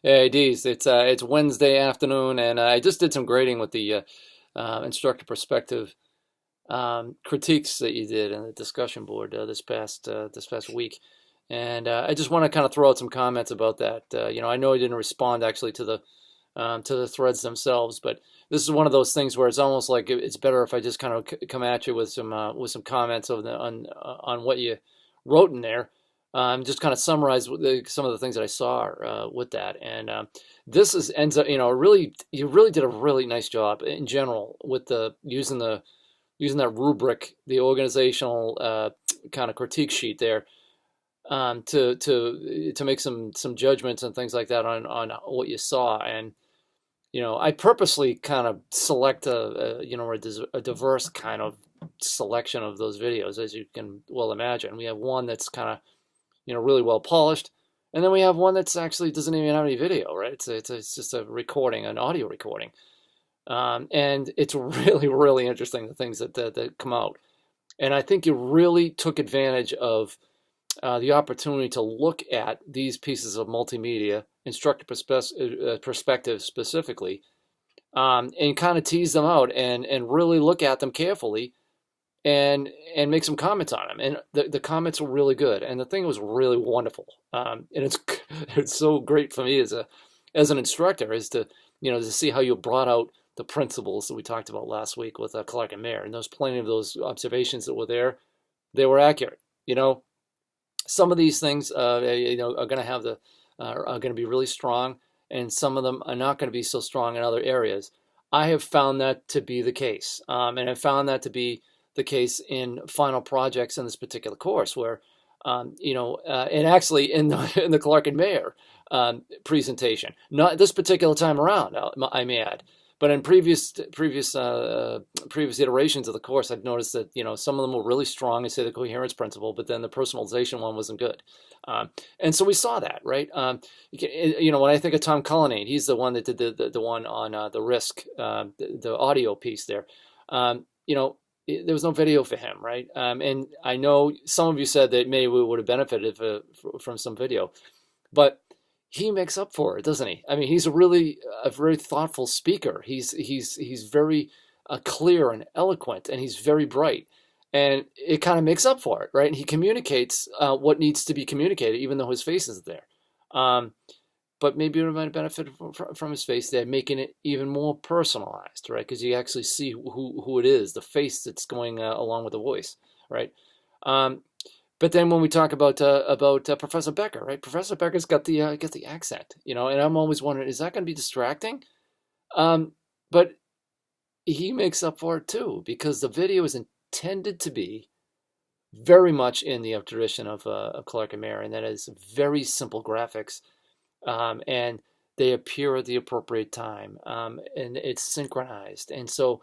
Hey, Dees, it's Wednesday afternoon, and I just did some grading with the instructor perspective critiques that you did in the discussion board this past week, and I just want to kind of throw out some comments about that. I know I didn't respond actually to the threads themselves, but this is one of those things where it's almost like it's better if I just kind of come at you with some comments on what you wrote in there. Just kind of summarize some of the things that I saw with that, and this is ends up, really you really did a really nice job in general with the using that rubric, the organizational kind of critique sheet there, to make some judgments and things like that on what you saw. And I purposely kind of select a diverse kind of selection of those videos, as you can well imagine. We have one that's kind of really well polished, and then we have one that's actually doesn't even have any video, right? It's just a recording, an audio recording, and it's really really interesting the things that come out. And I think you really took advantage of the opportunity to look at these pieces of multimedia, instructor perspective specifically, and kind of tease them out and really look at them carefully and make some comments on them. And the comments were really good, and the thing was really wonderful. And it's so great for me as an instructor is to see how you brought out the principles that we talked about last week with Clark and Mayer, and there's plenty of those observations that were there. They were accurate. Some of these things are going to have are going to be really strong, and some of them are not going to be so strong in other areas. I have found that to be the case, and I found that to be the case in final projects in this particular course, where and actually in the Clark and Mayer presentation, not this particular time around, I may add. But in previous iterations of the course, I've noticed that some of them were really strong. I say the coherence principle, but then the personalization one wasn't good, and so we saw that, right? When I think of Tom Cullinane, he's the one that did the one on the risk, the audio piece there. There was no video for him, right? And I know some of you said that maybe we would have benefited from some video, but he makes up for it, doesn't he? I mean, he's a very thoughtful speaker. He's very clear and eloquent, and he's very bright, and it kind of makes up for it, right? And he communicates what needs to be communicated, even though his face isn't there. But maybe we might benefit from his face there, making it even more personalized, right? Because you actually see who it is, the face that's going along with the voice, right? But then when we talk about Professor Becker, right? Professor Becker's got the accent, and I'm always wondering, is that going to be distracting? But he makes up for it too, because the video is intended to be very much in the tradition of Clark and Mayer, and that is very simple graphics, and they appear at the appropriate time, and it's synchronized, and so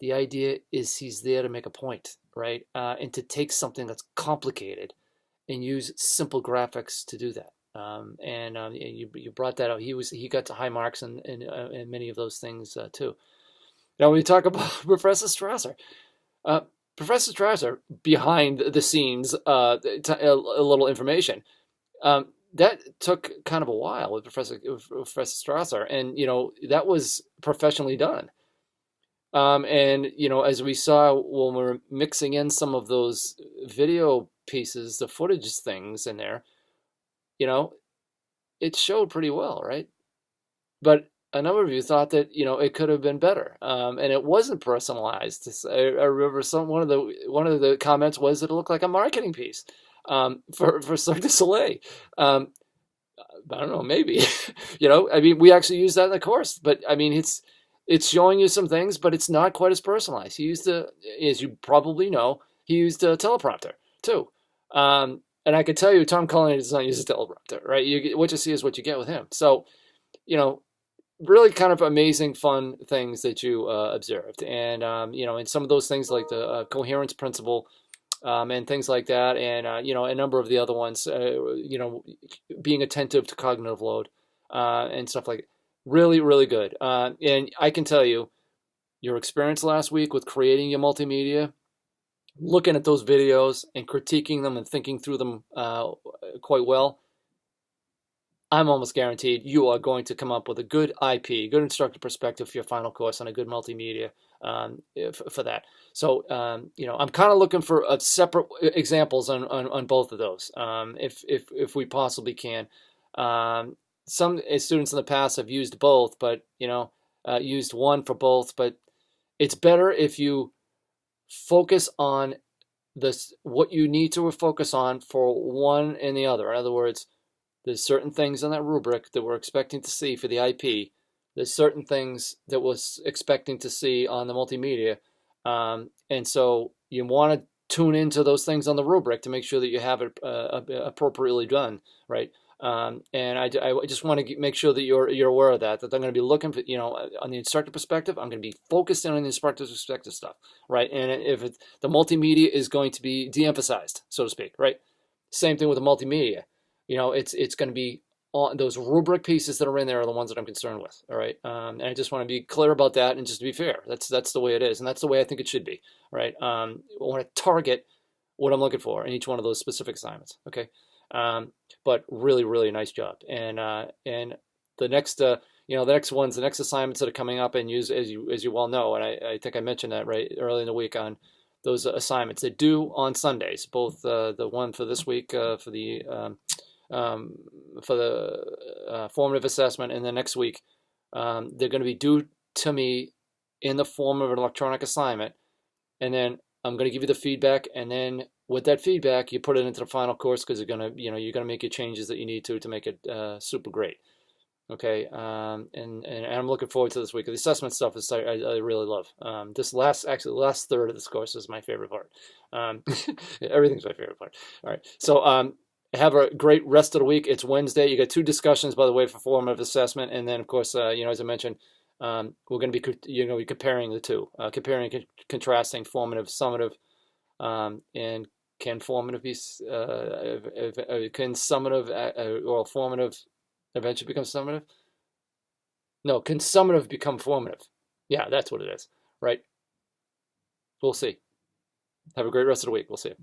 the idea is he's there to make a point, right? And to take something that's complicated and use simple graphics to do that. And you brought that out. He got to high marks in many of those things too. Now when we talk about Professor Strasser, behind the scenes, a little information. That took kind of a while with Professor Strasser, and that was professionally done. And as we saw when we're mixing in some of those video pieces, the footage things in there, it showed pretty well, right? But a number of you thought that it could have been better, and it wasn't personalized. I remember one of the comments was that it looked like a marketing piece for Cirque du Soleil. I don't know, maybe. I mean, we actually use that in the course, but I mean, it's showing you some things, but it's not quite as personalized. He used as you probably know, he used a teleprompter too. And I can tell you, Tom Cullinane does not use a teleprompter, right? What you see is what you get with him. So, really kind of amazing, fun things that you observed. And, and some of those things like the coherence principle, and things like that. And, a number of the other ones, being attentive to cognitive load, and stuff like that. Really, really good. And I can tell you, your experience last week with creating your multimedia, looking at those videos and critiquing them and thinking through them quite well, I'm almost guaranteed you are going to come up with a good IP, good instructor perspective for your final course, and a good multimedia for that. So, I'm kind of looking for separate examples on both of those, if we possibly can. Some students in the past have used both, but used one for both. But it's better if you focus on what you need to focus on for one and the other. In other words, there's certain things on that rubric that we're expecting to see for the IP. There's certain things that we're expecting to see on the multimedia. And so you want to tune into those things on the rubric to make sure that you have it appropriately done, right? And I just want to make sure that you're aware of that I'm going to be looking for, on the instructor perspective, I'm going to be focused in on the instructor's perspective stuff, right? And if the multimedia is going to be de-emphasized, so to speak, right? Same thing with the multimedia. It's going to be on those rubric pieces that are in there are the ones that I'm concerned with. All right. And I just want to be clear about that, and just to be fair, that's the way it is. And that's the way I think it should be. Right. I want to target what I'm looking for in each one of those specific assignments. Okay. But really, really nice job. And the next, the next assignments that are coming up, and as you well know, and I think I mentioned that right early in the week on those assignments that due on Sundays, both the one for this week for the formative assessment, and the next week they're going to be due to me in the form of an electronic assignment, and then I'm going to give you the feedback, and then with that feedback you put it into the final course, because you're going to make your changes that you need to make it super great. Okay, and I'm looking forward to this week. The assessment stuff is I really love. This last third of this course is my favorite part. Everything's my favorite part. All right, so have a great rest of the week. It's Wednesday. You got 2 discussions, by the way, for formative assessment, and then of course, as I mentioned, we're going to be comparing the two, contrasting formative, summative, and can formative be can summative or formative eventually become summative? No, can summative become formative? Yeah, that's what it is, right? We'll see. Have a great rest of the week. We'll see you.